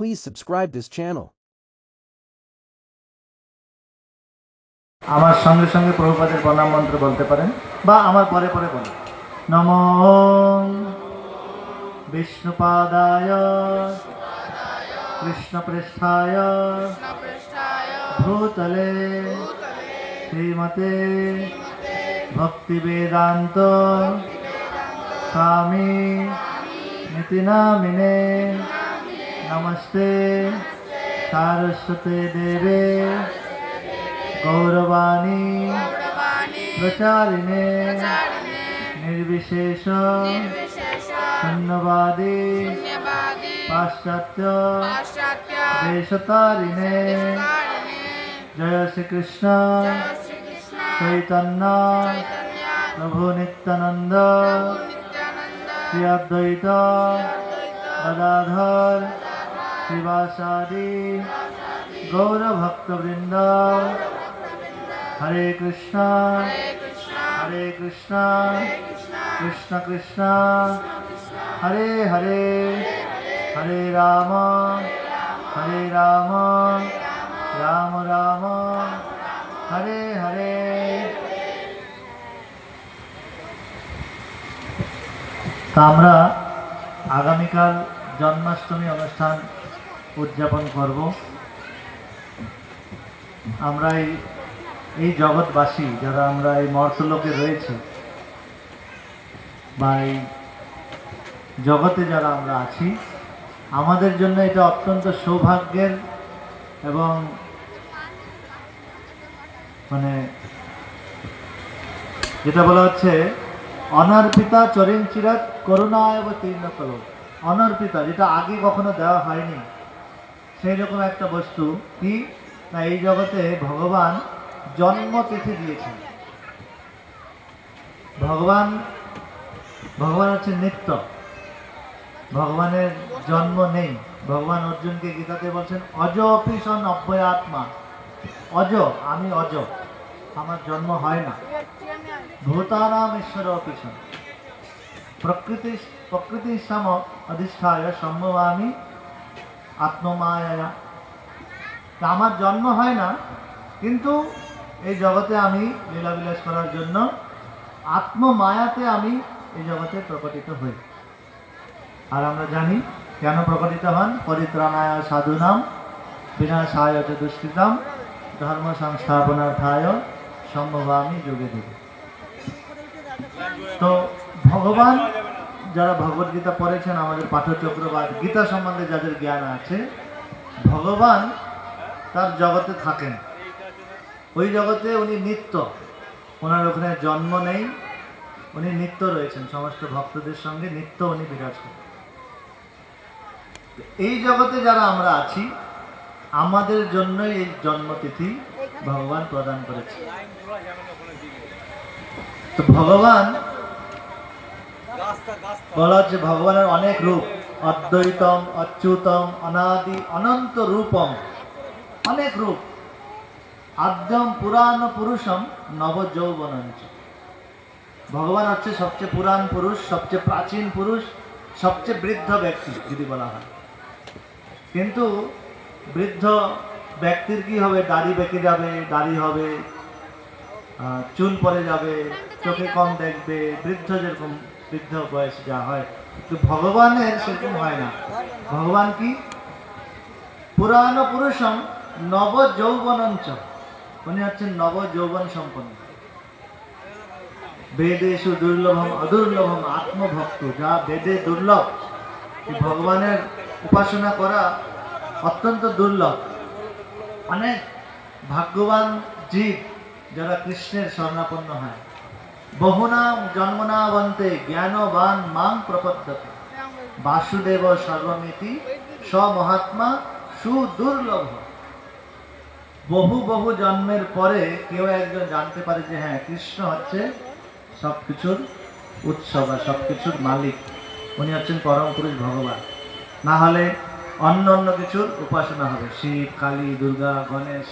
Please subscribe this channel. আমার সঙ্গে সঙ্গে প্রভুপাদের প্রণাম মন্ত্র বলতে পারেন বা আমার পরে পরে বলেন। নমো বিষ্ণুপাদায় কৃষ্ণপৃষ্ঠায় ভূতলে শ্রীমতে ভক্তিবেদান্ত স্বামী নীতি নামিনে নমস্তে সারস্বতী দেবে গৌরবাণী প্রচারিণে নির্বিশেষ শূন্যবাদী পাশ্চাত্য দেশতারিণে জয় শ্রীকৃষ্ণ চৈতন্য প্রভু নিত্যানন্দ শ্রী অদ্বৈত গদাধর শিবাসাদি গৌরভক্তবৃন্দ। হরে কৃষ্ণ কৃষ্ণ কৃষ্ণ হরে হরে হরে রাম রাম রাম হরে হরে। তা আমরা আগামীকাল জন্মাষ্টমী অনুষ্ঠান উদযাপন করব। আমরা এই জগৎবাসী যারা আমরা এই মর্তলোকে রয়েছে বা এই জগতে যারা আমরা আছি, আমাদের জন্য এটা অত্যন্ত সৌভাগ্যের এবং মানে যেটা বলা হচ্ছে অনর্পিতা চরিঞ্চিরাত করুণায় তীর্ণ কল। অনর্পিতা যেটা আগে কখনো দেওয়া হয়নি, সেই রকম একটা বস্তু কি না এই জগতে ভগবান জন্মতিথি দিয়েছেন। ভগবান হচ্ছে নিত্য, ভগবানের জন্ম নেই। ভগবান অর্জুনকে গীতাতে বলছেন অজ অপিশন অব্যয়াত্মা। অজ, আমি অজ, আমার জন্ম হয় না। ভূতানাম ঈশ্বর অপিশন প্রকৃতি সম অধিষ্ঠায় সম্ভবামি আত্মমায়া। আমার জন্ম হয় না, কিন্তু এই জগতে আমি লীলাবিলাস করার জন্য আত্মমায়াতে আমি এই জগতে প্রকটিত হই। আর আমরা জানি কেন প্রকটিত হন। পরিত্রাণায় সাধুনাম বিনাশায় চ দুষ্কৃতাম ধর্ম সংস্থাপনার্থায় সম্ভবামি যুগে যুগে। তো ভগবান, যারা ভগবদ্গীতা পড়েছেন, আমাদের পাঠচক্র বা গীতা সম্বন্ধে যাদের জ্ঞান আছে, ভগবান তার জগতে থাকেন। ওই জগতে উনি নিত্য, ওনার ওখানে জন্ম নেই, উনি নিত্য রয়েছেন সমস্ত ভক্তদের সঙ্গে, নিত্য উনি বিরাজ করেন। এই জগতে যারা আমরা আছি, আমাদের জন্যই এই জন্মতিথি ভগবান প্রদান করেছে। তো ভগবান বলা হচ্ছে ভগবানের অনেক রূপ, অদ্বৈতম অচ্যুতম অনাদি অনন্ত রূপম, অনেক রূপ। আদ্যম পুরাণ পুরুষম নবযৌবনঞ্চ। ভগবান হচ্ছে সবচেয়ে পুরাণ পুরুষ, সবচেয়ে প্রাচীন পুরুষ, সবচেয়ে বৃদ্ধ ব্যক্তি যদি বলা হয়। কিন্তু বৃদ্ধ ব্যক্তির কি হবে? দাড়ি বেঁকে যাবে, দাড়ি হবে, চুল পড়ে যাবে, চোখে কম দেখবে, বৃদ্ধ যেরকম বৃদ্ধ বয়সে যা হয়। কিন্তু ভগবানের সেরকম হয় না। ভগবান কি পুরাণ পুরুষম নবযৌবনঞ্চ, উনি হচ্ছেন নবযৌবন সম্পন্ন। বেদেশু দুর্লভম অদুর্লভম আত্মভক্ত, যা বেদে দুর্লভ, ভগবানের উপাসনা করা অত্যন্ত দুর্লভ। অনেক ভাগ্যবান জীব যারা কৃষ্ণের শরণাপন্ন হয়। বহুনাম জন্মনাবন্তে জ্ঞানবান মাং প্রপদ্যতে বাসুদেব সর্বমিতি স্বমহাত্মা সুদুর্লভ। বহু বহু জন্মের পরে কেউ একজন জানতে পারে যে হ্যাঁ, কৃষ্ণ হচ্ছে সবকিছুর উৎস বা সবকিছুর মালিক, উনি হচ্ছেন পরম পুরুষ ভগবান। না হলে অন্য অন্য কিছুর উপাসনা হবে, শিব, কালী, দুর্গা, গণেশ।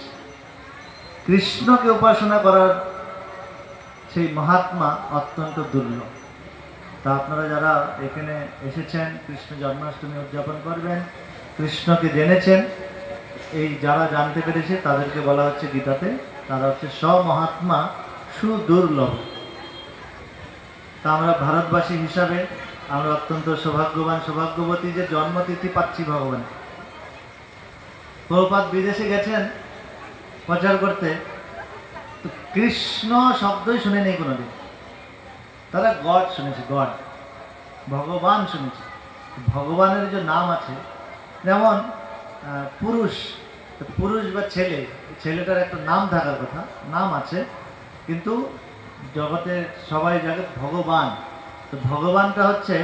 কৃষ্ণকে উপাসনা করার সেই মহাত্মা অত্যন্ত দুর্লভ। তা আপনারা যারা এখানে এসেছেন কৃষ্ণ জন্মাষ্টমী উদযাপন করবেন, কৃষ্ণকে জেনেছেন, এই যারা জানতে পেরেছে তাদেরকে বলা হচ্ছে গীতাতে, তারা হচ্ছে স্বমহাত্মা সুদুর্লভ। তা আমরা ভারতবাসী হিসাবে আমরা অত্যন্ত সৌভাগ্যবান সৌভাগ্যবতী যে জন্মতিথি পাচ্ছি ভগবান। প্রভুপাদ বিদেশে গেছেন প্রচার করতে, তো কৃষ্ণ শব্দই শুনে নেই কোনোদিন। তারা গড শুনেছে, গড, ভগবান শুনেছে। ভগবানের যে নাম আছে, যেমন পুরুষ, পুরুষ বা ছেলে, ছেলেটার একটা নাম থাকার কথা, নাম আছে, কিন্তু জগতে সবাই জানে ভগবান। তো ভগবানটা হচ্ছে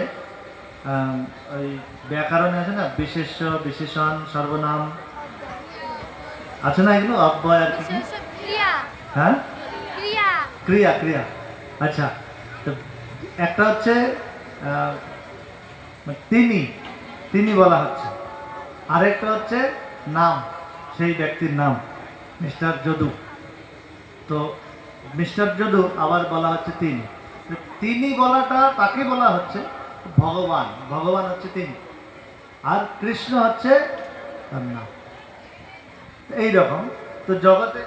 ওই ব্যাকরণে আছে না, বিশেষ্য, বিশেষণ, সর্বনাম আছে না, এগুলো অব্যয় আর কি, হ্যাঁ, ক্রিয়া, ক্রিয়া। আচ্ছা, তো একটা হচ্ছে তিনি, তিনি বলা হচ্ছে, আরেকটা হচ্ছে নাম, সেই ব্যক্তির নাম, মিস্টার যদু। তো মিস্টার যদু আবার বলা হচ্ছে তিনি। তিনি বলাটা তাকে বলা হচ্ছে ভগবান, ভগবান হচ্ছে তিনি, আর কৃষ্ণ হচ্ছে তার নাম। এইরকম তো জগতে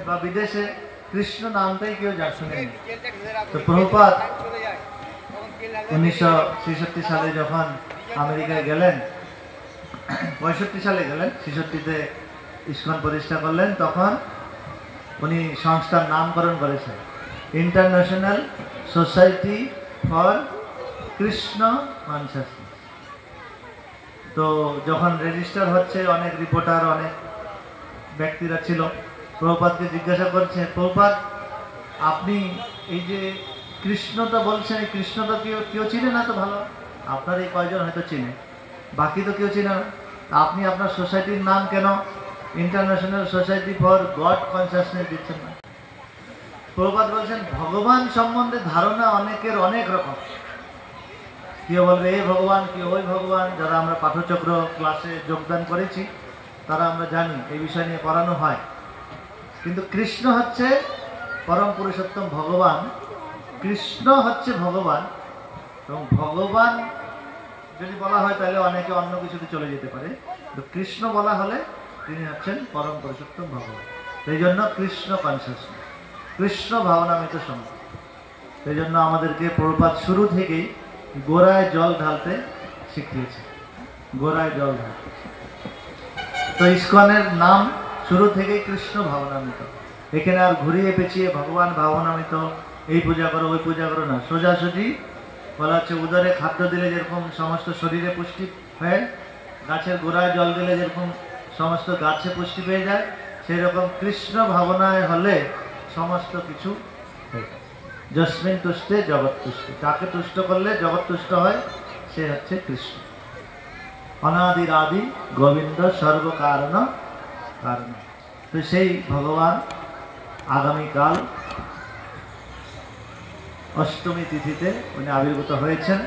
বা বিদেশে কৃষ্ণ নামটাই কেউ যা শুনেনি। তো প্রভুপাদ 1966 সালে যখন আমেরিকায় গেলেন, 65 সালে গেলেন, 66-তে ইস্কন প্রতিষ্ঠা করলেন, তখন উনি সংস্থার নামকরণ করেছেন international society for Krishna consciousness. তো যখন রেজিস্টার হচ্ছে, অনেক রিপোর্টার, অনেক ব্যক্তিরা ছিল, প্রভুপাদকে জিজ্ঞাসা করছে, প্রভুপাদ আপনি এই যে কৃষ্ণটা বলছেন, এই কৃষ্ণটা কেউ চিনে না তো ভালো, আপনার এই কয়জন হয়তো চিনে, বাকি তো কেউ চিনে না, আপনি আপনার সোসাইটির নাম কেন international society for god consciousness দিচ্ছেন না? প্রভুপাদ বলছেন, ভগবান সম্বন্ধে ধারণা অনেকের অনেক রকম, কেউ বলবে এই ভগবান, কেউ ওই ভগবান। যারা আমরা পাঠচক্র ক্লাসে যোগদান করেছি তারা আমরা জানি এই বিষয় নিয়ে পড়ানো হয়। কিন্তু কৃষ্ণ হচ্ছে পরম পুরুষোত্তম ভগবান, কৃষ্ণ হচ্ছে ভগবান। এবং ভগবান যদি বলা হয় তাহলে অনেকে অন্য কিছুতে চলে যেতে পারে, তো কৃষ্ণ বলা হলে তিনি হচ্ছেন পরম পুরুষোত্তম ভগবান। সেই জন্য কৃষ্ণ কনসাসনেস, কৃষ্ণ ভাবনামিত সঙ্গ। সেই জন্য আমাদেরকে প্রভুপাদ শুরু থেকেই গোড়ায় জল ঢালতে শিখিয়েছে, গোড়ায় জল ঢালতে। তো ইস্কনের নাম শুরু থেকেই কৃষ্ণ ভাবনামিত। এখানে আর ঘুরিয়ে পেঁচিয়ে ভগবান ভাবনামিত, এই পূজা করো ওই পূজা করো না, সোজাসুজি বলা হচ্ছে উদরে খাদ্য দিলে যেরকম সমস্ত শরীরে পুষ্টি হয়, গাছের গোড়ায় জল দিলে যেরকম সমস্ত গাছে পুষ্টি পেয়ে যায়, সেই রকম কৃষ্ণ ভাবনায় হলে সমস্ত কিছু হয়ে যায়। যস্মিন তুষ্টে জগৎ তুষ্ট, কাকে তুষ্ট করলে জগৎ তুষ্ট হয়, সে হচ্ছে কৃষ্ণ। অনাদির আদি গোবিন্দ সর্বকারণ কারণ। তো সেই ভগবান আগামীকাল অষ্টমী তিথিতে উনি আবির্ভূত হয়েছেন।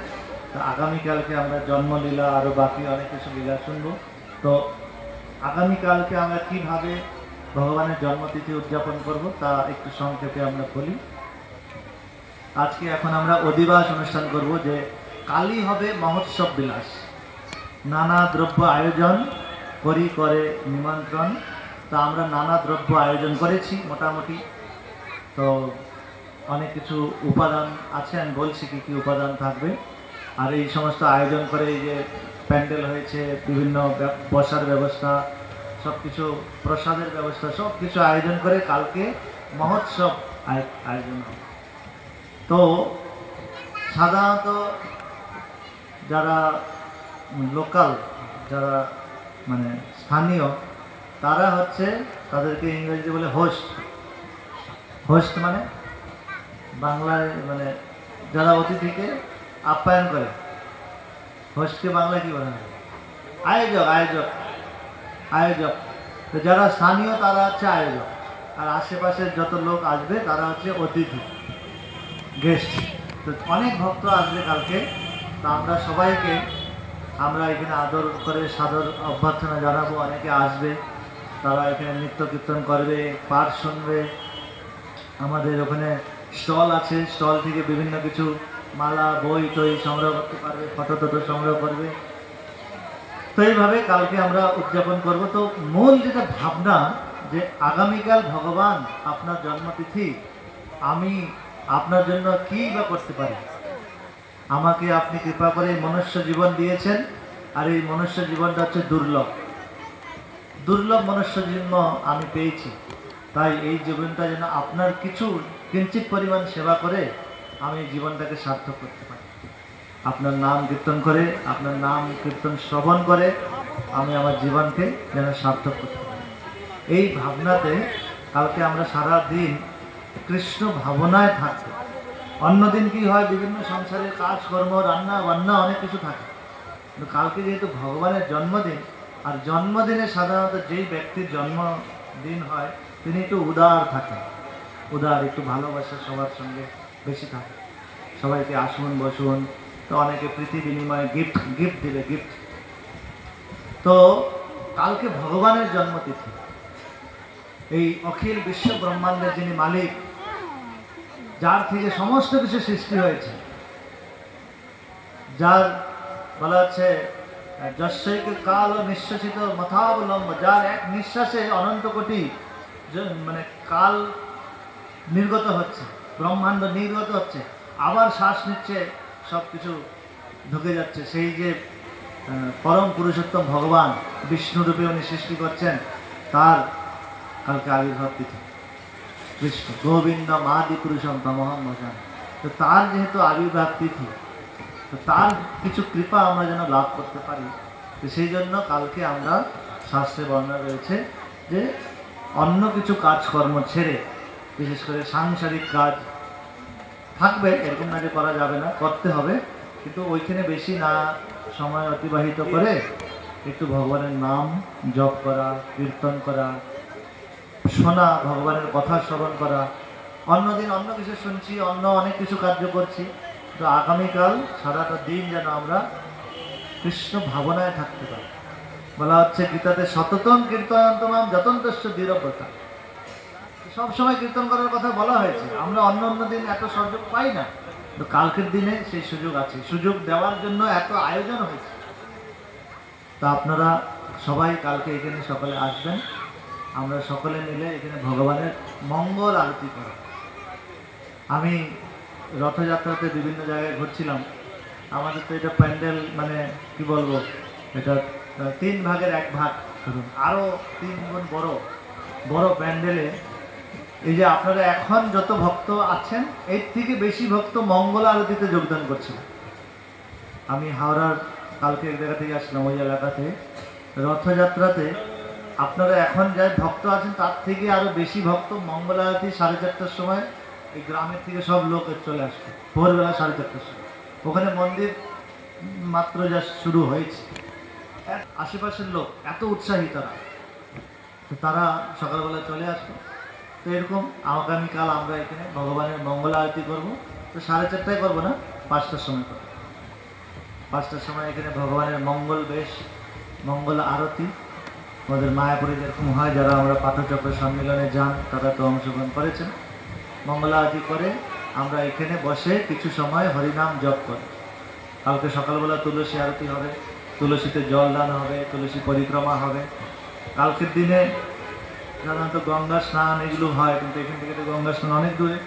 তো আগামীকালকে আমরা জন্মলীলা আরও বাকি অনেক কিছু লীলা শুনব। তো আগামীকালকে আমরা কিভাবে ভগবানের জন্মতিথি উদযাপন করব তা একটু সংক্ষেপে আমরা বলি। আজকে এখন আমরা অধিবাস অনুষ্ঠান করব, যে কালই হবে মহোৎসব বিলাস, নানা দ্রব্য আয়োজন করি করে নিমন্ত্রণ। তা আমরা নানা দ্রব্য আয়োজন করেছি মোটামুটি। তো অনেক কিছু উপাদান আছে, আমি বলছি কী কী উপাদান থাকবে। আর এই সমস্ত আয়োজন করে এই যে প্যান্ডেল হয়েছে, বিভিন্ন বসার ব্যবস্থা, সব কিছু প্রসাদের ব্যবস্থা, সব কিছু আয়োজন করে কালকে মহোৎসব আয়োজন হবে। তো সাধারণত যারা লোকাল, যারা মানে স্থানীয়, তারা হচ্ছে, তাদেরকে ইংরেজিতে বলে হোস্ট। হোস্ট মানে বাংলায় মানে যারা অতিথিকে আপ্যায়ন করে, হোস্টকে বাংলায় কী বলা হয়? আয়োজক, আয়োজক, আয়োজক। তো যারা স্থানীয় তারা হচ্ছে আয়োজক, আর আশেপাশের যত লোক আসবে তারা হচ্ছে অতিথি, গেস্ট। তো অনেক ভক্ত আসবে কালকে। তা আমরা সবাইকে আমরা এখানে আদর করে সাদর অভ্যর্থনা জানাবো। অনেকে আসবে, তারা এখানে নৃত্য কীর্তন করবে, পাঠ শুনবে। আমাদের ওখানে স্টল আছে, স্টল থেকে বিভিন্ন কিছু মালা, বই টই সংগ্রহ করতে পারবে, ফটো টটো সংগ্রহ করবে। তো এইভাবে কালকে আমরা উদযাপন করব। তো মূল যেটা ভাবনা যে আগামীকাল ভগবান আপনার জন্মতিথি, আমি আপনার জন্য কী বা করতে পারি। আমাকে আপনি কৃপা করে মনুষ্য জীবন দিয়েছেন, আর এই মনুষ্য জীবনটা হচ্ছে দুর্লভ দুর্লভ মনুষ্য জন্ম আমি পেয়েছি। তাই এই জীবনটা যেন আপনার কিছু কিঞ্চিত পরিমাণ সেবা করে আমি জীবনটাকে সার্থক করতে পারি। আপনার নাম কীর্তন করে, আপনার নাম কীর্তন শ্রবণ করে আমি আমার জীবনকে যেন সার্থক করতে পারি। এই ভাবনাতে কালকে আমরা সারা দিন কৃষ্ণ ভাবনায় থাকবো। অন্যদিন কি হয়, বিভিন্ন সংসারের কাজকর্ম, রান্না বান্না অনেক কিছু থাকে, কিন্তু কালকে যেহেতু ভগবানের জন্মদিন, আর জন্মদিনে সাধারণত যেই ব্যক্তির জন্মদিন হয় তিনি একটু উদার থাকেন, উদার, একটু ভালোবাসা সবার সঙ্গে বেশি থাকে, সবাইকে আসুন বসুন, তো অনেকে প্রীতি বিনিময়ে গিফট দিলে গিফট। তো কালকে ভগবানের জন্মতিথি, এই অখিল বিশ্ব ব্রহ্মাণ্ডের যিনি মালিক, যার থেকে সমস্ত কিছু সৃষ্টি হয়েছে, যার বলা হচ্ছে যস্যৈক কাল নিঃশ্বাসিত মথাবলম্ব, যার এক নিঃশ্বাসে অনন্ত কোটি মানে কাল নির্গত হচ্ছে, ব্রহ্মাণ্ড নির্গত হচ্ছে, আবার শ্বাস নিচ্ছে, সব কিছু ঢুকে যাচ্ছে। সেই যে পরম পুরুষোত্তম ভগবান বিষ্ণুরূপে উনি সৃষ্টি করছেন, তার কালকে আবির্ভাব তিথি কৃষ্ণ গোবিন্দ মাদি পুরুষম তমহম ভজান। তো তার যেহেতু আবির্ভাব তিথি, তো তার কিছু কৃপা আমরা যেন লাভ করতে পারি, তো সেই জন্য কালকে আমরা শাস্ত্রে বর্ণনা রয়েছে যে অন্য কিছু কাজকর্ম ছেড়ে, বিশেষ করে সাংসারিক কাজ থাকবে, এরকম না যে করা যাবে না, করতে হবে, কিন্তু ওইখানে বেশি না সময় অতিবাহিত করে একটু ভগবানের নাম জপ করা, কীর্তন করা, শোনা, ভগবানের কথা শ্রবণ করা। অন্যদিন অন্য কিছু শুনছি, অন্য অনেক কিছু কার্য করছি, তো আগামীকাল সারাটা দিন যেন আমরা কৃষ্ণ ভাবনায় থাকতে পারি। বলা হচ্ছে গীতাতে সততম কীর্তনন্তমাম যতন্তস্য দৃঢ়ব্রতা, সবসময় কীর্তন করার কথা বলা হয়েছে। আমরা অন্য অন্য দিন এত সুযোগ পাই না, তো কালকের দিনে সেই সুযোগ আছে, সুযোগ দেওয়ার জন্য এত আয়োজন হয়েছে। তা আপনারা সবাই কালকে এখানে সকালে আসবেন, আমরা সকলে মিলে এখানে ভগবানের মঙ্গল আরতি করি। আমি রথযাত্রাতে বিভিন্ন জায়গায় ঘুরছিলাম, আমাদের তো এটা প্যান্ডেল মানে কি বলবো, এটা 3 ভাগের 1 ভাগ ধরুন, আরও 3 গুণ বড় বড় প্যান্ডেলে এই যে আপনারা এখন যত ভক্ত আছেন, এর থেকে বেশি ভক্ত মঙ্গল আরতিতে যোগদান করছেন। আমি হাওড়ার কালকে এক জায়গা থেকে আসলাম, ওই এলাকাতে রথযাত্রাতে আপনারা এখন যাই ভক্ত আছেন তার থেকে আরও বেশি ভক্ত মঙ্গল আরতি 4:30টার সময় এই গ্রামের থেকে সব লোক চলে আসবে, ভোরবেলা 4:30টার সময়। ওখানে মন্দির মাত্র যা শুরু হয়েছে, আশেপাশের লোক এত উৎসাহী তারা সকালবেলা চলে আসবে। তো এরকম আগামীকাল আমরা এখানে ভগবানের মঙ্গল আরতি করবো, তো 4:30টায় করবো না, 5টার সময় করবো। 5টার সময় এখানে ভগবানের মঙ্গল বেশ, মঙ্গল আরতি আমাদের মায়াপুরে যেরকম হয়, যারা আমরা পাঠচক্র সম্মেলনে যান তারা তো অংশগ্রহণ করেছেন। মঙ্গল আরতি করে আমরা এখানে বসে কিছু সময় হরিনাম জপ করি। কালকে সকালবেলা তুলসী আরতি হবে, তুলসীতে জল দান হবে, তুলসী পরিক্রমা হবে। কালকের দিনে সাধারণত গঙ্গা স্নান এগুলো হয়, কিন্তু এখান থেকে তো গঙ্গা স্নান অনেক দূরে,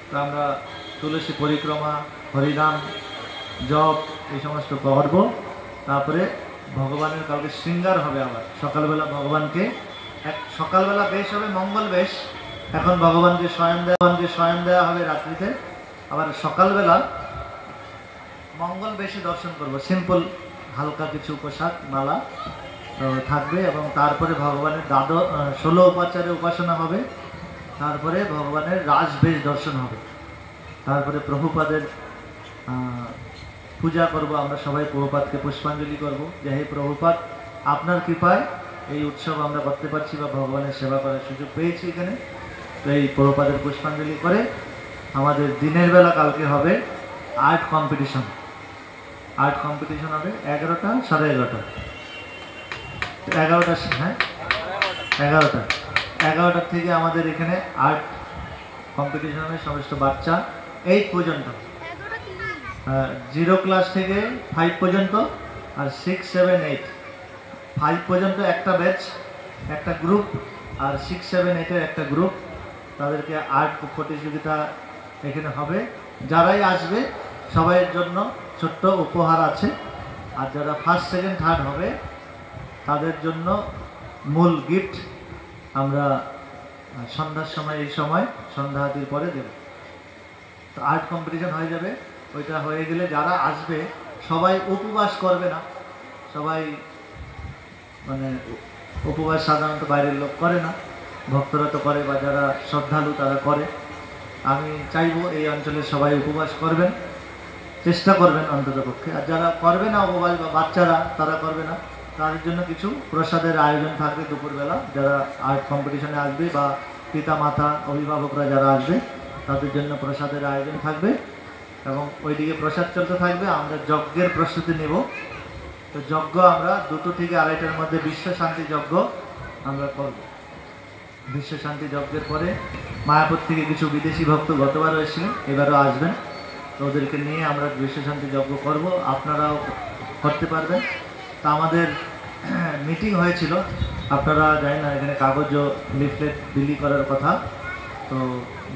তো আমরা তুলসী পরিক্রমা, হরিনাম জপ এই সমস্ত করব। তারপরে ভগবানের কালকে শৃঙ্গার হবে, আবার সকালবেলা ভগবানকে সকালবেলা বেশ হবে মঙ্গল বেশ, এখন ভগবানকে শয়ন দেওয়া হবে রাত্রিতে, আবার সকালবেলা মঙ্গল বেশে দর্শন করব। সিম্পল হালকা কিছু পোশাক মালা থাকবে, এবং তারপরে ভগবানের 16 উপাচারে উপাসনা হবে, তারপরে ভগবানের রাজবেশ দর্শন হবে, তারপরে প্রভুপাদের পূজা করব। আমরা সবাই প্রভুপাদকে পুষ্পাঞ্জলি করব যে হে প্রভুপাদ, আপনার কৃপায় এই উৎসব আমরা করতে পারছি বা ভগবানের সেবা করার সুযোগ পেয়েছি এখানে। তো এই প্রভুপাদের পুষ্পাঞ্জলি করে আমাদের দিনের বেলা কালকে হবে আর্ট কম্পিটিশন। আর্ট কম্পিটিশন হবে 11টা, 11:30, 11টা, হ্যাঁ 11টার থেকে আমাদের এখানে আর্ট কম্পিটিশন হবে। সমস্ত বাচ্চা 8 পর্যন্ত, 0 ক্লাস থেকে 5 পর্যন্ত, আর 6, 7, 8 5 পর্যন্ত একটা ব্যাচ, একটা গ্রুপ, আর 6, 7, 8-এর একটা গ্রুপ। তাদেরকে আর্ট প্রতিযোগিতা এখানে হবে। যারাই আসবে সবাইয়ের জন্য ছোট্ট উপহার আছে। আর যারা ফার্স্ট, সেকেন্ড, থার্ড হবে তাদের জন্য মূল গিফট আমরা সন্ধ্যার সময়, এই সময় সন্ধ্যা আরতির পরে দেব। তো আর্ট কম্পিটিশন হয়ে যাবে। ওইটা হয়ে গেলে যারা আসবে সবাই উপবাস করবে না। সবাই মানে উপবাস সাধারণত বাইরের লোক করে না, ভক্তরা তো করে, বা যারা শ্রদ্ধালু তারা করে। আমি চাইবো এই অঞ্চলের সবাই উপবাস করবেন, চেষ্টা করবেন অন্তত পক্ষে। আর যারা করবে না উপবাস, বা বাচ্চারা তারা করবে না, তাদের জন্য কিছু প্রসাদের আয়োজন থাকবে দুপুরবেলা। যারা আর্ট কম্পিটিশনে আসবে বা পিতা মাতা অভিভাবকরা যারা আসবে তাদের জন্য প্রসাদের আয়োজন থাকবে। এবং ওইদিকে প্রসাদ চলতে থাকবে। আমরা যজ্ঞের প্রস্তুতি নেব। তো যজ্ঞ আমরা 2টো থেকে 2:30-টার মধ্যে বিশ্ব শান্তি যজ্ঞ আমরা করব। বিশ্ব শান্তি যজ্ঞের পরে মায়াপুর থেকে কিছু বিদেশি ভক্ত গতবারও এসেছিলেন, এবারও আসবেন। তো ওদেরকে নিয়ে আমরা বিশ্ব শান্তি যজ্ঞ করব, আপনারাও করতে পারবেন। তা আমাদের মিটিং হয়েছিল, আপনারা জানেন না, এখানে কাগজ ও লিফলেট বিলি করার কথা। তো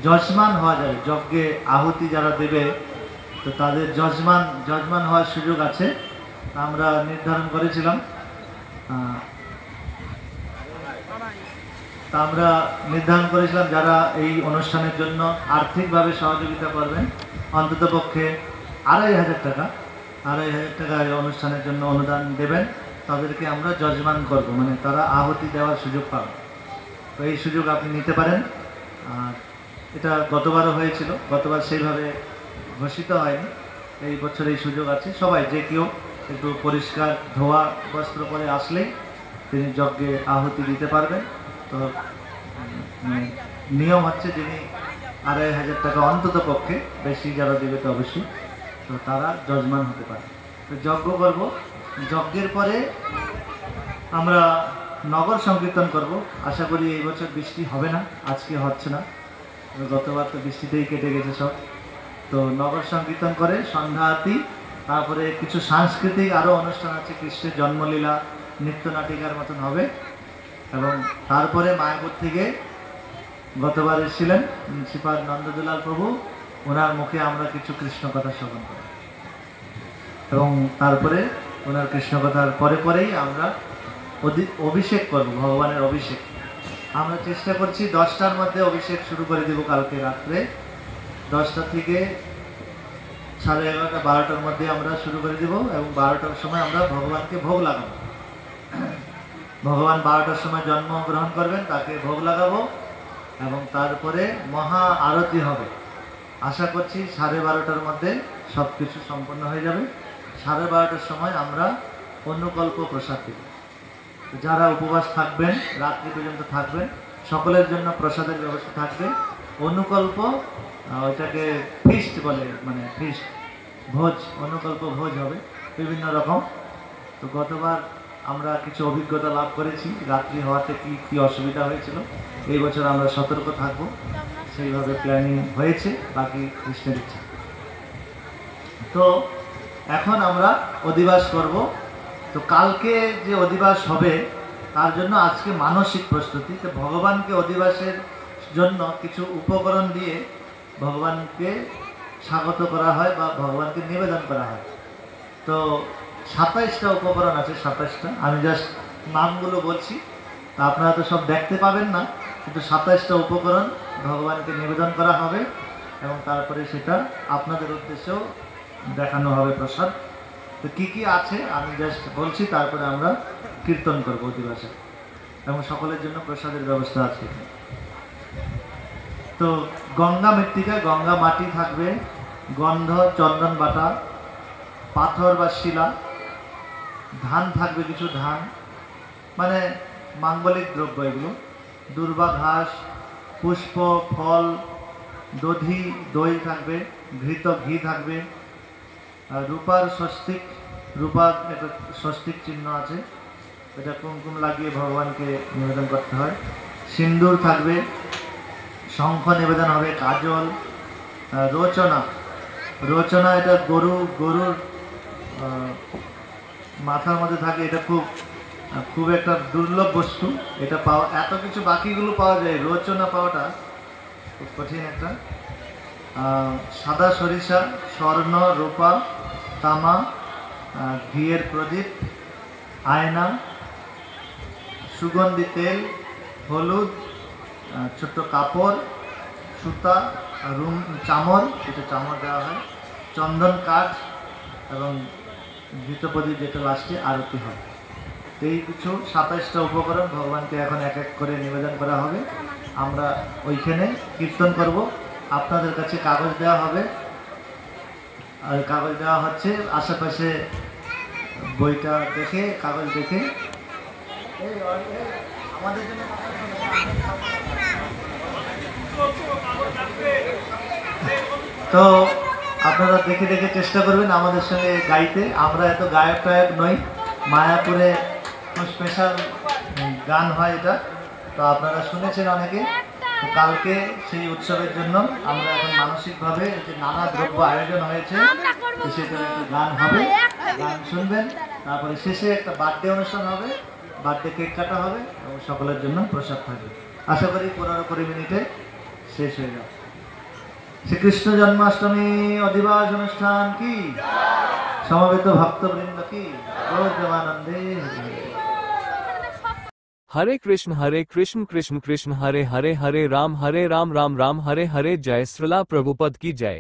যজমান হওয়া যাবে, যজ্ঞে আহুতি যারা দেবে তো তাদের যজমান হওয়ার সুযোগ আছে। আমরা নির্ধারণ করেছিলাম, যারা এই অনুষ্ঠানের জন্য আর্থিকভাবে সহযোগিতা করবেন, অন্ততপক্ষে 2,500 টাকা এই অনুষ্ঠানের জন্য অনুদান দেবেন, তাদেরকে আমরা যজমান করব, মানে তারা আহুতি দেওয়ার সুযোগ পাবে। তো এই সুযোগ আপনি নিতে পারেন। আর এটা গতবারও হয়েছিল, গতবার সেইভাবে ঘোষিত হয়নি। এই বছর এই সুযোগ আছে। সবাই যে কেউ একটু পরিষ্কার ধোয়া বস্ত্র পরে আসলেই তিনি যজ্ঞে আহুতি দিতে পারবেন। তো নিয়ম হচ্ছে যিনি 2,500 টাকা অন্তত পক্ষে, বেশি যারা দেবে তো অবশ্যই, তো তারা যজমান হতে পারে। তো যজ্ঞ করব। যজ্ঞের পরে আমরা নগর সংকীর্তন করব। আশা করি এই বছর বৃষ্টি হবে না, আজকে হচ্ছে না, গতবার তো বৃষ্টিতেই কেটে গেছে সব। তো নগর সংকীর্তন করে সন্ধ্যা আরতি, তারপরে কিছু সাংস্কৃতিক আরও অনুষ্ঠান আছে, কৃষ্ণের জন্মলীলা, নৃত্যনাটিকার মতন হবে। এবং তারপরে মায়াপুর থেকে গতবার এসেছিলেন শ্রীপাদ নন্দদুলাল প্রভু, ওনার মুখে আমরা কিছু কৃষ্ণ কথা শ্রবণ করি। এবং তারপরে ওনার কৃষ্ণ কথার পরেই আমরা অভিষেক করব, ভগবানের অভিষেক। আমরা চেষ্টা করছি 10টার মধ্যে অভিষেক শুরু করে দেব কালকে রাত্রে। 10টা থেকে 11:30, 12টার মধ্যে আমরা শুরু করে দেব। এবং 12টার সময় আমরা ভগবানকে ভোগ লাগাবো। ভগবান 12টার সময় জন্মগ্রহণ করবেন, তাকে ভোগ লাগাবো। এবং তারপরে মহা আরতি হবে। আশা করছি 12:30টার মধ্যে সব কিছু সম্পন্ন হয়ে যাবে। 12:30টার সময় আমরা অনুকল্প প্রসাদ দেব। যারা উপবাস থাকবেন, রাত্রি পর্যন্ত থাকবেন, সকলের জন্য প্রসাদের ব্যবস্থা থাকবে। অনুকল্প, ওইটাকে ফিস্ট বলে, মানে ফিস্ট ভোজ, অনুকল্প ভোজ হবে বিভিন্ন রকম। তো গতবার আমরা কিছু অভিজ্ঞতা লাভ করেছি রাত্রি হওয়াতে কি অসুবিধা হয়েছিল। এই বছর আমরা সতর্ক থাকব, সেইভাবে প্ল্যানিং হয়েছে, বাকি কৃষ্ণের ইচ্ছা। তো এখন আমরা অধিবাস করব। তো কালকে যে অধিবাস হবে তার জন্য আজকে মানসিক প্রস্তুতি। তো ভগবানকে অধিবাসের জন্য কিছু উপকরণ দিয়ে ভগবানকে স্বাগত করা হয় বা ভগবানকে নিবেদন করা হয়। তো 27টা উপকরণ আছে, 27টা। আমি জাস্ট নামগুলো বলছি, তা আপনারা তো সব দেখতে পাবেন না, কিন্তু 27টা উপকরণ ভগবানকে নিবেদন করা হবে। এবং তারপরে সেটা আপনাদের উদ্দেশ্যেও দেখানো হবে প্রসাদ। তো কী আছে আমি জাস্ট বলছি, তারপরে আমরা কীর্তন করবো অধিবাসে। এবং সকলের জন্য প্রসাদের ব্যবস্থা আছে। তো গঙ্গা মৃত্তিকা, গঙ্গা মাটি থাকবে, গন্ধ, চন্দন বাটা, পাথর বা শিলা, ধান থাকবে, কিছু ধান মানে মাঙ্গলিক দ্রব্য এগুলো, দুর্বা ঘাস, পুষ্প, ফল, দই থাকবে, ঘৃত ঘি থাকবে, রূপার স্বস্তিক, রূপার একটা স্বস্তিক চিহ্ন আছে, এটা কুমকুম লাগিয়ে ভগবানকে নিবেদন করতে হয়। সিন্দুর থাকবে, শঙ্খ নিবেদন হবে, কাজল, রোচনা এটা গরুর মাথার মধ্যে থাকে, এটা খুব খুব একটা দুর্লভ বস্তু। এটা পাওয়া, এত কিছু বাকিগুলো পাওয়া যায়, রোচনা পাওয়াটা খুব কঠিন একটা। সাদা সরিষা, স্বর্ণ, রূপা, তামা, ঘিয়ের প্রদীপ, আয়না, সুগন্ধি তেল, হলুদ, ছোট্ট কাপড়, সুতা, রুম, চামর, যেটা চামর দেওয়া হয়, চন্দন কাঠ এবং ঘৃতপ্রদীপ, যেটা লাস্টে আরতি হয়। এই কিছু 27টা উপকরণ ভগবানকে এখন এক এক করে নিবেদন করা হবে। আমরা ওইখানে কীর্তন করব। আপনাদের কাছে কাগজ দেওয়া হবে, আর কাগজ দেওয়া হচ্ছে আশেপাশে বইটা দেখে, কাগজ দেখে আমাদের জন্য। তো আপনারা দেখে দেখে চেষ্টা করবেন আমাদের সঙ্গে গাইতে। আমরা এত গায়ক টায়ক নই, মায়াপুরে স্পেশাল গান হয় এটা, তো আপনারা শুনেছেন অনেকে। তো কালকে সেই উৎসবের জন্য আমরা এখন মানসিকভাবে যে নানা দ্রব্য আয়োজন হয়েছে, তো সেটা একটা গান হবে, গান শুনবেন। তারপরে শেষে একটা বার্থডে অনুষ্ঠান হবে, বার্থডে কেক কাটা হবে এবং সকলের জন্য প্রসাদ থাকবে। আশা করি 15-20 মিনিটে শেষ হয়ে যাবে। শ্রীকৃষ্ণ জন্মাষ্টমী অধিবাস অনুষ্ঠান কি, সমবেত ভক্তবৃন্দ কি, গৌরদেবানন্দে। हरे कृष्ण कृष्ण कृष्ण हरे हरे, हरे राम राम राम हरे हरे। जय श्रीला प्रभुपद की जय।